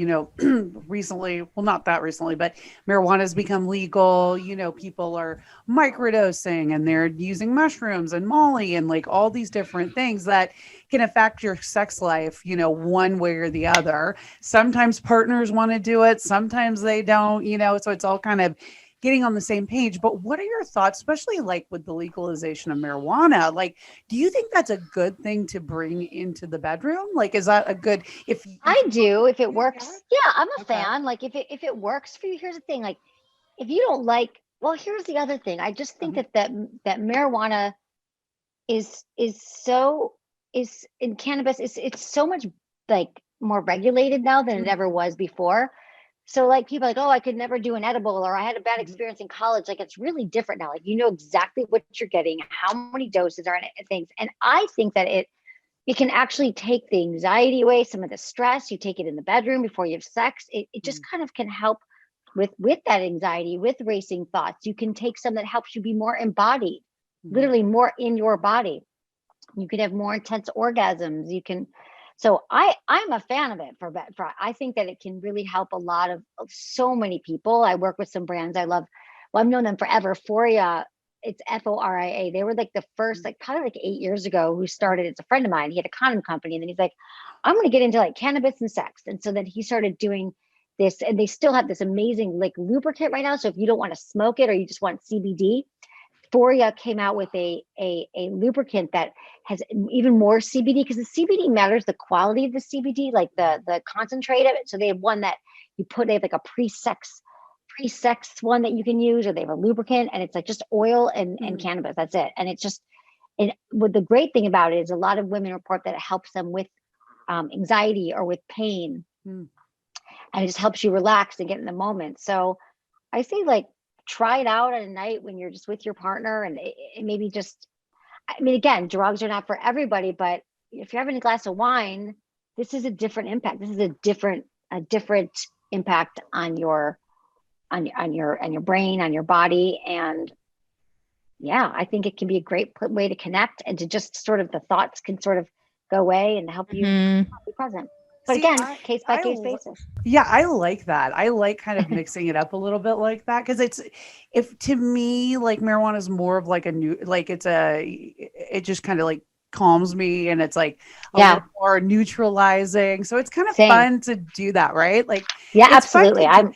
recently, well, not that recently, but marijuana has become legal. People are microdosing and they're using mushrooms and Molly and like all these different things that can affect your sex life, one way or the other. Sometimes partners want to do it. Sometimes they don't, so it's all kind of getting on the same page. But what are your thoughts, especially like with the legalization of marijuana? Like, do you think that's a good thing to bring into the bedroom? Like, is that a good, I do, if it works. Yeah, I'm a fan. Like if it works for you, here's the thing. Like if you don't like, well, here's the other thing. I just think that marijuana is in cannabis, it's so much like more regulated now than it ever was before. So like people are like, oh, I could never do an edible, or I had a bad experience in college. Like it's really different now. Like you know exactly what you're getting, how many doses are in it, and things. And I think that it can actually take the anxiety away, some of the stress. You take it in the bedroom before you have sex. It just kind of can help with that anxiety, with racing thoughts. You can take some that helps you be more embodied, literally more in your body. You can have more intense orgasms. You can. So I'm a fan of it for I think that it can really help so many people. I work with some brands I love. Well, I've known them forever. Foria, it's Foria. They were like the first, like probably like 8 years ago, who started. It's a friend of mine. He had a condom company, and then he's like, I'm going to get into like cannabis and sex. And so then he started doing this, and they still have this amazing like lubricant right now. So if you don't want to smoke it or you just want CBD, Foria came out with a lubricant that has even more CBD, because the CBD matters, the quality of the CBD, like the concentrate of it. So they have one that they have like a pre-sex one that you can use, or they have a lubricant, and it's like just oil and cannabis. That's it. And it's just, and what the great thing about it is a lot of women report that it helps them with anxiety or with pain. And it just helps you relax and get in the moment. So I say like try it out at a night when you're just with your partner, and it maybe just, I mean, again, drugs are not for everybody, but if you're having a glass of wine, this is a different impact. This is a different impact on your brain, on your body. And yeah, I think it can be a great way to connect, and to just sort of, the thoughts can sort of go away and help you be present. But See, again, case by case basis. Yeah, I like that. I like kind of mixing it up a little bit like that, because to me, like marijuana is more of like it just kind of like calms me, and it's like a little more neutralizing. So it's kind of fun to do that, right? Like, yeah, absolutely. I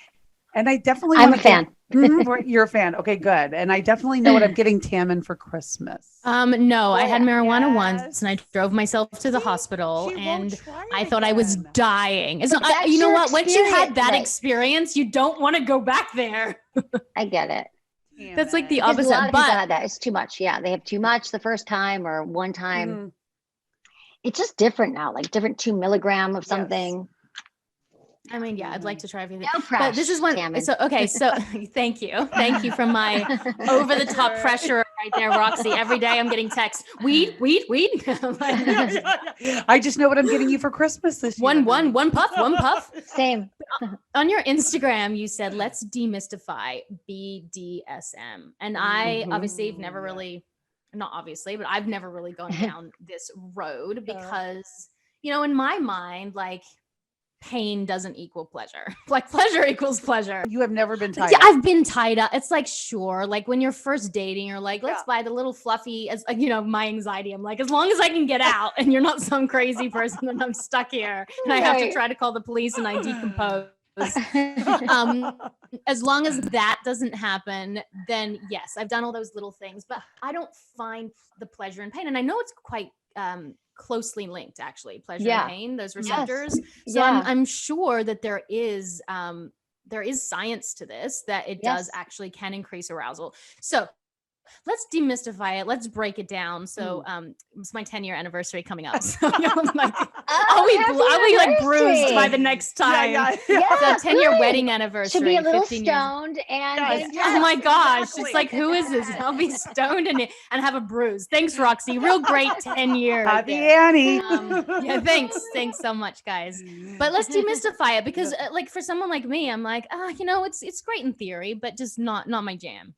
definitely I'm a fan. You're a fan. Okay, good. And I definitely know what I'm getting Tammin for Christmas. No, I had marijuana once, and I drove myself to the hospital, and I thought I was dying. It's not, you know what? Once you had that experience, you don't want to go back there. I get it. That's like the opposite. A lot of people had that. It's too much. Yeah, they have too much the first time or one time. It's just different now, like different 2 milligram of something. I mean, yeah, I'd like to try everything. No pressure, but this is one. Tammin. So, okay. So thank you for my over the top pressure right there, Roxy. Every day I'm getting texts. Weed. I just know what I'm getting you for Christmas this year. One puff. Same. On your Instagram, you said, let's demystify BDSM. And I obviously have never really, not obviously, but I've never really gone down this road because, in my mind, like, pain doesn't equal pleasure. Like pleasure equals pleasure. You have never been tied up. I've been tied up. It's like, sure. Like when you're first dating, you're like, let's buy the little fluffy, as my anxiety. I'm like, as long as I can get out and you're not some crazy person and I'm stuck here and I have to try to call the police and I decompose. As long as that doesn't happen, then yes, I've done all those little things, but I don't find the pleasure and pain. And I know it's quite, closely linked, actually, pleasure and pain, those receptors. So I'm sure that there is science to this, that it does actually can increase arousal. So let's demystify it. Let's break it down. So it's my 10-year anniversary coming up. So I'm like, I'll be like bruised by the next time. The 10-year wedding anniversary. Should be a little stoned and oh my gosh. It's like, who is this? I'll be stoned and have a bruise. Thanks, Roxy. Real great 10 years. Happy Annie. Thanks so much, guys. But let's demystify it, because like for someone like me, I'm like, it's great in theory, but just not my jam.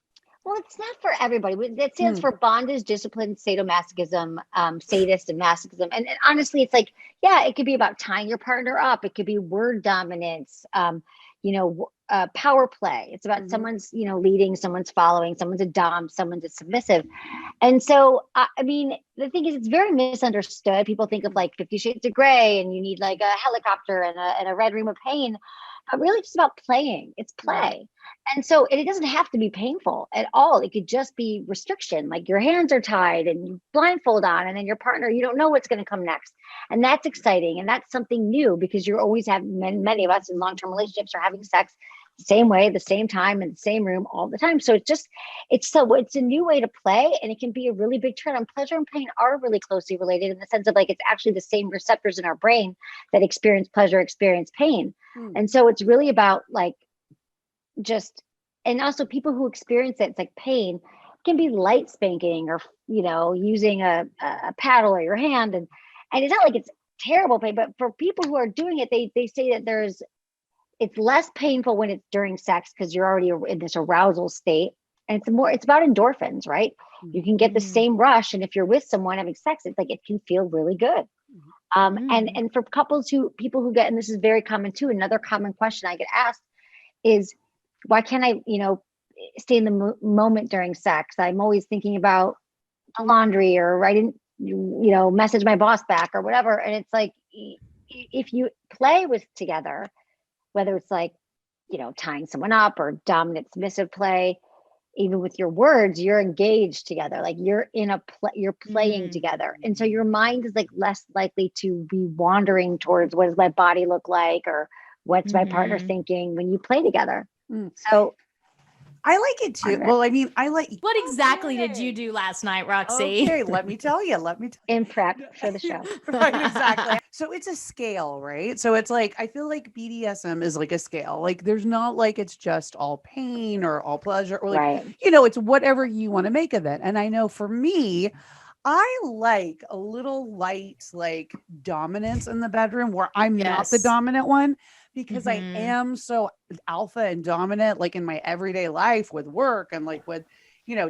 Well, it's not for everybody. It stands for bondage, discipline, sadomasochism, sadist, and masochism. And honestly, it's like, it could be about tying your partner up. It could be word dominance, power play. It's about someone's, leading, someone's following, someone's a dom, someone's a submissive. And so, I mean, the thing is, it's very misunderstood. People think of like 50 Shades of Grey, and you need like a helicopter and a red room of pain. But really just about playing. It's play. And so it doesn't have to be painful at all. It could just be restriction. Like your hands are tied and you blindfold on, and then your partner, you don't know what's going to come next. And that's exciting. And that's something new, because you're always having, many of us in long-term relationships are having sex the same way, the same time, in the same room all the time. So it's a new way to play, and it can be a really big turn on. Pleasure and pain are really closely related in the sense of like, it's actually the same receptors in our brain that experience pleasure, experience pain. And so it's really about like and also people who experience it, it's like pain can be light spanking or, using a paddle or your hand. And it's not like it's terrible pain, but for people who are doing it, they say that it's less painful when it's during sex, because you're already in this arousal state. And it's about endorphins, right? You can get the same rush. And if you're with someone having sex, it's like, it can feel really good. And for people who get, and this is very common too, another common question I get asked is, why can't I, stay in the moment during sex? I'm always thinking about the laundry, or I didn't, message my boss back or whatever. And it's like, if you play together, whether it's like, tying someone up or dominant submissive play, even with your words, you're engaged together. Like you're you're playing together. And so your mind is like less likely to be wandering towards, what does my body look like? Or what's my partner thinking, when you play together. So I like it too. Well, I mean, I like. What exactly did you do last night, Roxy? Okay, let me tell you. In prep for the show. Right, exactly. So it's a scale, right? So it's like, I feel like BDSM is like a scale. Like there's not like it's just all pain or all pleasure or like, Right. it's whatever you want to make of it. And I know for me, I like a little light, like dominance in the bedroom where I'm not the dominant one, because I am so alpha and dominant, like in my everyday life with work and like with,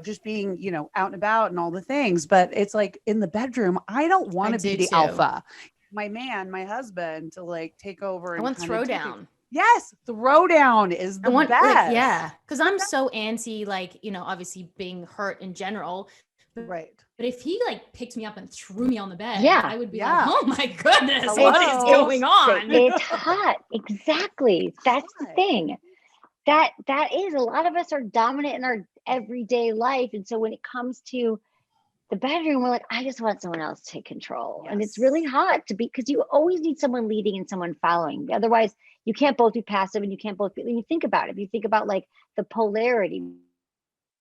just being, out and about and all the things. But it's like in the bedroom, I don't want to be the alpha. My husband to like take over. I want throwdown. Yes, throwdown is the best. Like, because I'm so anti, like, obviously being hurt in general. Right. But if he like picked me up and threw me on the bed, yeah, I would be like, oh my goodness, what is going on? It's hot. Exactly. That's the thing. That is, a lot of us are dominant in our everyday life. And so when it comes to the bedroom, we're like, I just want someone else to take control. Yes. And it's really hot to be, because you always need someone leading and someone following. Otherwise, you can't both be passive and you can't both be, when you think about it, if you think about like the polarity,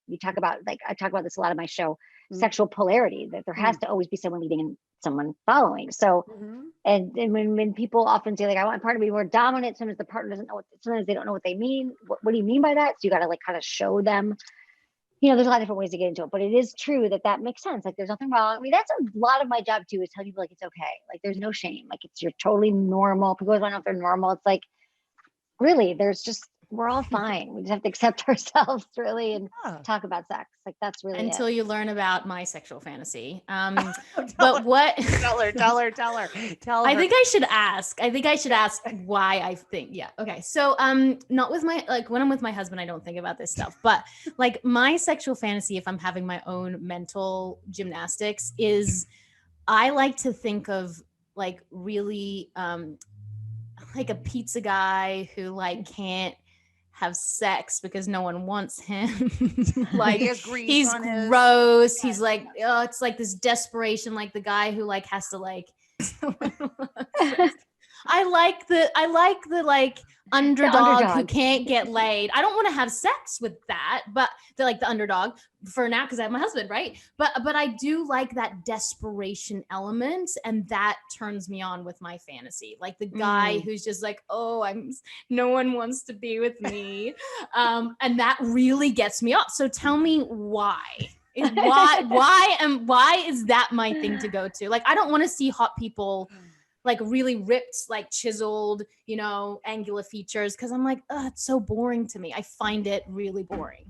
you talk about, like, I talk about this a lot in my show, sexual polarity, that there has to always be someone leading and someone following. So, and when people often say like, I want a partner to be more dominant, sometimes the partner doesn't know sometimes they don't know what they mean. What do you mean by that? So you got to like kind of show them, there's a lot of different ways to get into it, but it is true that makes sense. Like there's nothing wrong. I mean, that's a lot of my job too, is tell people like, it's okay. Like there's no shame. Like you're totally normal. People always want to know if they're normal. It's like, really, we're all fine. We just have to accept ourselves, really, and talk about sex. Like that's really until you learn about my sexual fantasy. But what? Tell her. I think I should ask why I think. Yeah. Okay. So, not with when I'm with my husband, I don't think about this stuff. But like my sexual fantasy, if I'm having my own mental gymnastics, is I like to think of like really, like a pizza guy who like can't have sex because no one wants him. Like he's gross. He's like, it's like this desperation, like the guy who like has to like I like the like underdog who can't get laid. I don't want to have sex with that, but they're like the underdog for now because I have my husband, right? But I do like that desperation element, and that turns me on with my fantasy. Like the guy who's just like, no one wants to be with me, and that really gets me up. So tell me why. Why is that my thing to go to? Like I don't want to see hot people like really ripped, like chiseled, angular features. Cause I'm like, it's so boring to me. I find it really boring.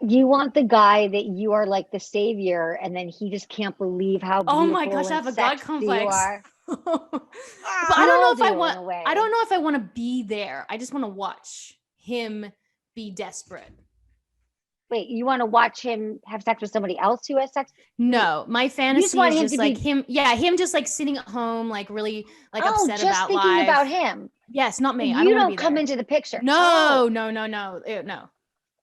You want the guy that you are like the savior, and then he just can't believe how beautiful. Oh my gosh, I have a god complex. But I don't know if I want to be there. I just want to watch him be desperate. Wait, you want to watch him have sex with somebody else who has sex? No, my fantasy is just like him. Yeah, him just like sitting at home, like really like upset about life. Just thinking about him. Yes, not me. I don't come into the picture. No.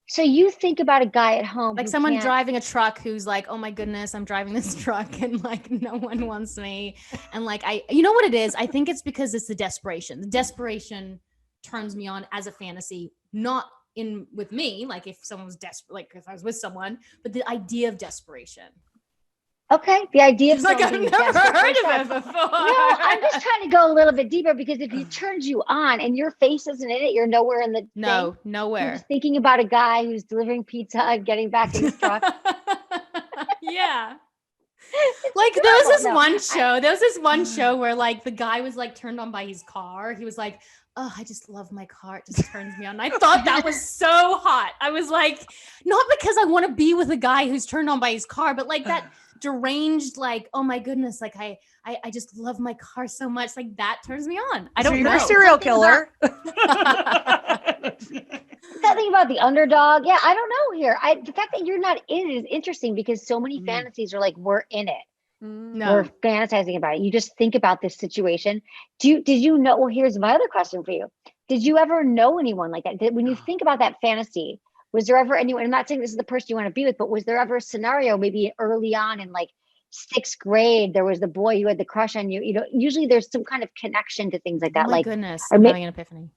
So you think about a guy at home, like someone driving a truck who's like, oh my goodness, I'm driving this truck and like no one wants me. And like, you know what it is? I think it's because it's the desperation. The desperation turns me on as a fantasy, not with me, like if someone was desperate, like if I was with someone, but the idea of desperation. Okay, the idea of like I've never heard of it before. No, I'm just trying to go a little bit deeper, because if it turns you on and your face isn't in it, you're nowhere in the nowhere. You're just thinking about a guy who's delivering pizza and getting back in his truck. Yeah. Like there was this one show where like the guy was like turned on by his car. He was like, oh, I just love my car. It just turns me on. And I thought that was so hot. I was like, not because I want to be with a guy who's turned on by his car, but like that deranged, like, oh my goodness, like I just love my car so much. Like that turns me on. I don't know. You're a serial killer. Something about the underdog. Yeah, I don't know here. The fact that you're not in it is interesting, because so many fantasies are like, we're in it. No. We're fantasizing about it. You just think about this situation. Did you know? Well, here's my other question for you. Did you ever know anyone like that? When you think about that fantasy, was there ever anyone? I'm not saying this is the person you want to be with, but was there ever a scenario maybe early on in like 6th grade? There was the boy who had the crush on you. Usually there's some kind of connection to things like that. Oh my goodness, I'm having an epiphany.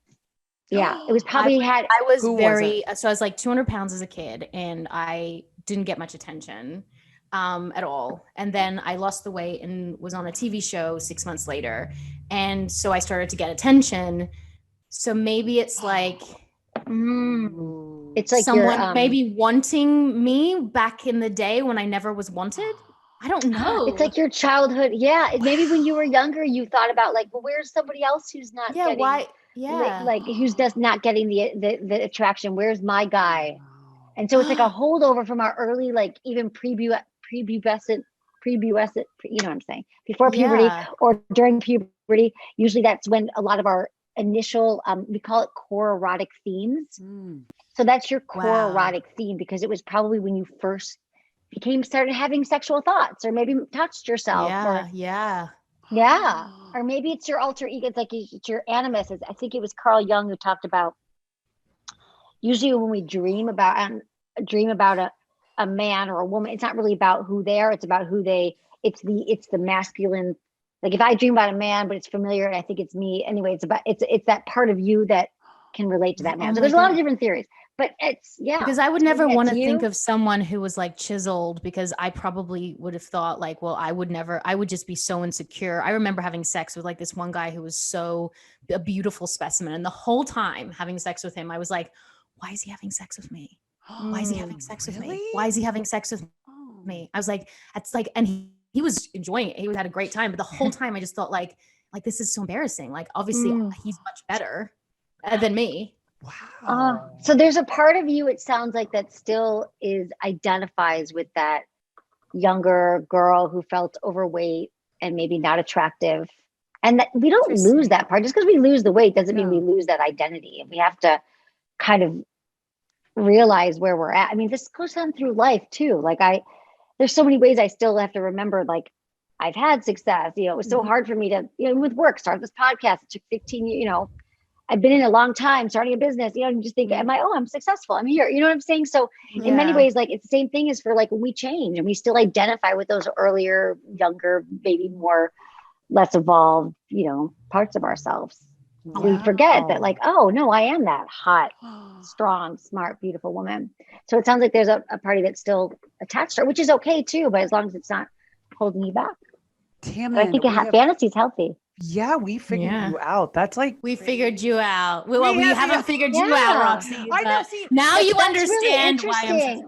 Yeah, it was probably I was so I was like 200 pounds as a kid, and I didn't get much attention at all. And then I lost the weight and was on a TV show 6 months later. And so I started to get attention. So maybe it's like it's like someone maybe wanting me back in the day when I never was wanted. I don't know. It's like your childhood. Yeah. Maybe when you were younger, you thought about like, well, where's somebody else who's not getting why? Yeah. like who's just not getting the attraction. Where's my guy? And so it's like a holdover from our early, like even prepubescent, you know what I'm saying? Before puberty or during puberty, usually that's when a lot of our initial, we call it core erotic themes. So that's your core erotic theme, because it was probably when you first started having sexual thoughts, or maybe touched yourself. Or maybe it's your alter ego. It's like it's your animus. I think it was Carl Jung who talked about, usually when we dream about a man or a woman, it's not really about who they are. It's about it's the masculine. Like if I dream about a man, but it's familiar and I think it's me anyway, it's that part of you that can relate to that man. So there's a lot of different theories, but because I would never want to think of someone who was like chiseled, because I probably would have thought like, well, I would just be so insecure. I remember having sex with like this one guy who was a beautiful specimen. And the whole time having sex with him, I was like, why is he having sex with me? Why is he having sex with me? Why is he having sex with me? I was like, that's like, and he was enjoying it. He had a great time. But the whole time I just thought like this is so embarrassing. Like obviously he's much better than me. Wow. So there's a part of you, it sounds like, that still identifies with that younger girl who felt overweight and maybe not attractive. And that we don't lose that part. Just because we lose the weight doesn't mean we lose that identity. And we have to kind of realize where we're at. I mean, this goes on through life too. Like there's so many ways I still have to remember, like I've had success, it was so hard for me to, with work, start this podcast. It took 15 years, I've been in a long time starting a business, and just think, I'm successful. I'm here. You know what I'm saying? So in many ways, like it's the same thing as for like when we change and we still identify with those earlier, younger, maybe less evolved, parts of ourselves. Wow. We forget that like, oh no, I am that hot, strong, smart, beautiful woman. So it sounds like there's a party that's still attached to her, which is okay too, but as long as it's not holding you back. Damn, I think fantasy is healthy. Yeah, we figured you out. That's like we figured you out. We haven't figured you out, Roxy. I know. See, now you understand why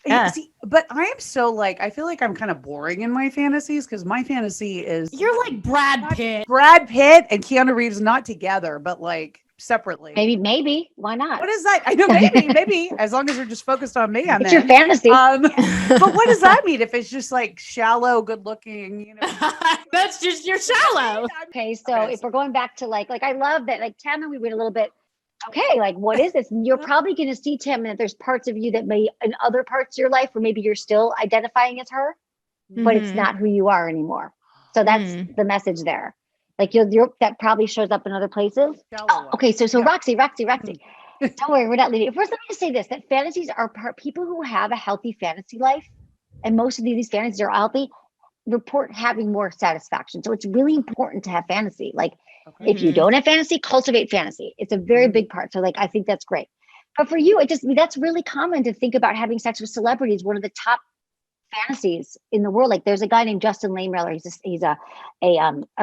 I'm. See, but I am so like, I feel like I'm kind of boring in my fantasies, because my fantasy is you're like Brad Pitt and Keanu Reeves, not together, but like separately. Maybe. Why not? What is that? I know, maybe as long as we're just focused on me. It's your fantasy. But what does that mean if it's just like shallow, good looking? That's just your shallow. Okay, so if we're going back to like I love that, like Tam, and we went a little bit. Okay, like what is this? And you're probably going to see, Tim, that there's parts of you that may in other parts of your life where maybe you're still identifying as her, but it's not who you are anymore. So that's the message there. Like that probably shows up in other places. Okay, so Roxy. Don't worry, we're not leaving. First, let me just say this: that fantasies are people who have a healthy fantasy life, and most of these fantasies are healthy, report having more satisfaction. So it's really important to have fantasy. Like if you don't have fantasy, cultivate fantasy. It's a very big part. So like, I think that's great. But for you, that's really common to think about having sex with celebrities. One of the top fantasies in the world. Like there's a guy named Justin Lehmiller. He's a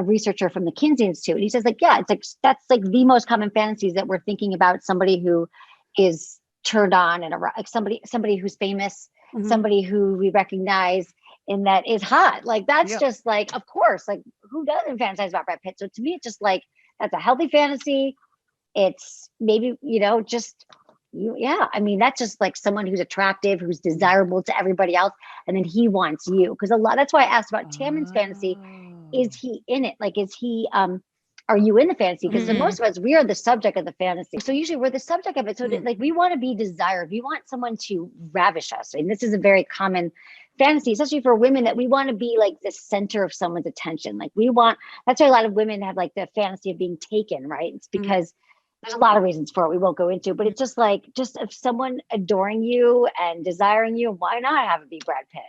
researcher from the Kinsey Institute. And he says like, it's like, that's like the most common fantasies that we're thinking about. Somebody who is turned on and like somebody who's famous, somebody who we recognize and that is hot. Like that's just like, of course, like who doesn't fantasize about Brad Pitt? So to me, it's just like, that's a healthy fantasy. It's maybe, I mean, that's just like someone who's attractive, who's desirable to everybody else. And then he wants you. Because that's why I asked about Tammy's fantasy. Is he in it? Like, is he, are you in the fantasy? Because most of us, we are the subject of the fantasy. So usually we're the subject of it. So like, we want to be desired. We want someone to ravish us. And this is a very common fantasy, especially for women, that we want to be like the center of someone's attention. Like that's why a lot of women have like the fantasy of being taken, right? It's because there's a lot of reasons for it we won't go into, but it's just like, if someone adoring you and desiring you, why not have it be Brad Pitt?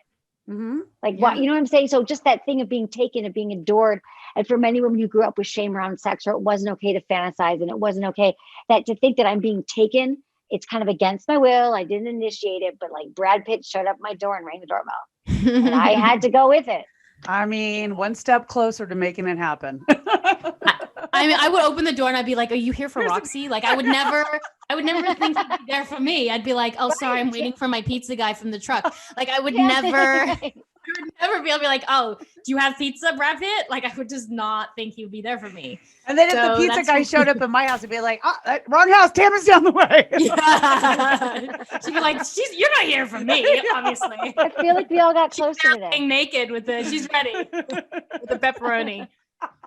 Like, what, you know what I'm saying? So just that thing of being taken, of being adored. And for many women who grew up with shame around sex, or it wasn't okay to fantasize, and it wasn't okay, that to think that I'm being taken, it's kind of against my will. I didn't initiate it, but like Brad Pitt showed up at my door and rang the doorbell, and I had to go with it. I mean, one step closer to making it happen. I mean, I would open the door and I'd be like, "Are you here for Roxy?" Like, I would never think he'd be there for me. I'd be like, "Oh, sorry, I'm waiting for my pizza guy from the truck." Like, I would never be able to be like, "Oh, do you have pizza, Brad Pitt?" Like, I would just not think he would be there for me. And then if the pizza guy showed up at my house, I'd be like, "Oh, wrong house, Tamara's down the way." Yeah. She'd be like, "You're not here for me, obviously." I feel like we all got closer today. Being naked with she's ready with the pepperoni.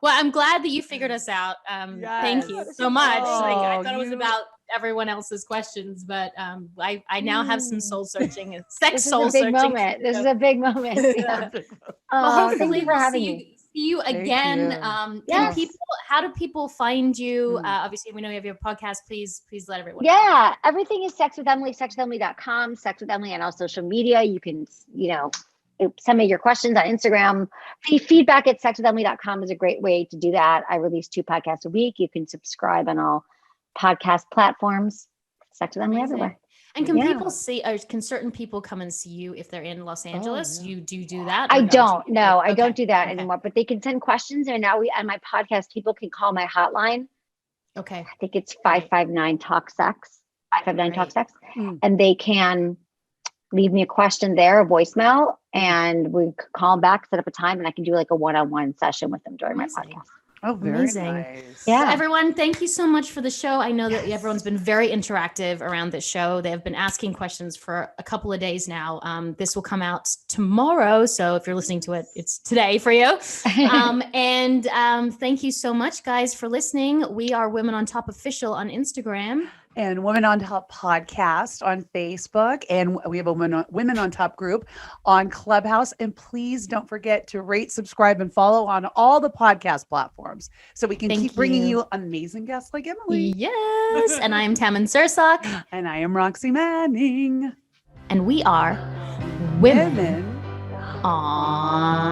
Well, I'm glad that you figured us out. Thank you so much. Like, I thought it was about everyone else's questions, but I now have some soul searching, sex soul searching. This is a big moment. Yeah. Well, hopefully we'll see you again. How do people find you? Obviously, we know you have your podcast. Please let everyone know. Everything is Sex with Emily, sexwithemily.com, Sex with Emily on all social media. You can, send me your questions on Instagram. Feedback at sexwithemily.com is a great way to do that. I release 2 podcasts a week. You can subscribe on all podcast platforms. Sex with Emily everywhere. And can people see, or can certain people come and see you if they're in Los Angeles? You do that? I don't. No, I don't do that anymore. But they can send questions. And now on my podcast, people can call my hotline. Okay. I think it's 559-TALK-SEX. 559-TALK-SEX. And they can leave me a question there, a voicemail, and we call them back, set up a time, and I can do like a one-on-one session with them during my podcast. Oh, very nice. Yeah. So everyone, thank you so much for the show. I know that everyone's been very interactive around this show. They have been asking questions for a couple of days now. This will come out tomorrow. So if you're listening to it, it's today for you. And thank you so much, guys, for listening. We are Women on Top Official on Instagram. And Women on Top podcast on Facebook. And we have a Women on Top group on Clubhouse. And please don't forget to rate, subscribe, and follow on all the podcast platforms so we can keep bringing you amazing guests like Emily. Yes. And I am Tammin Sursock. And I am Roxy Manning. And we are Women on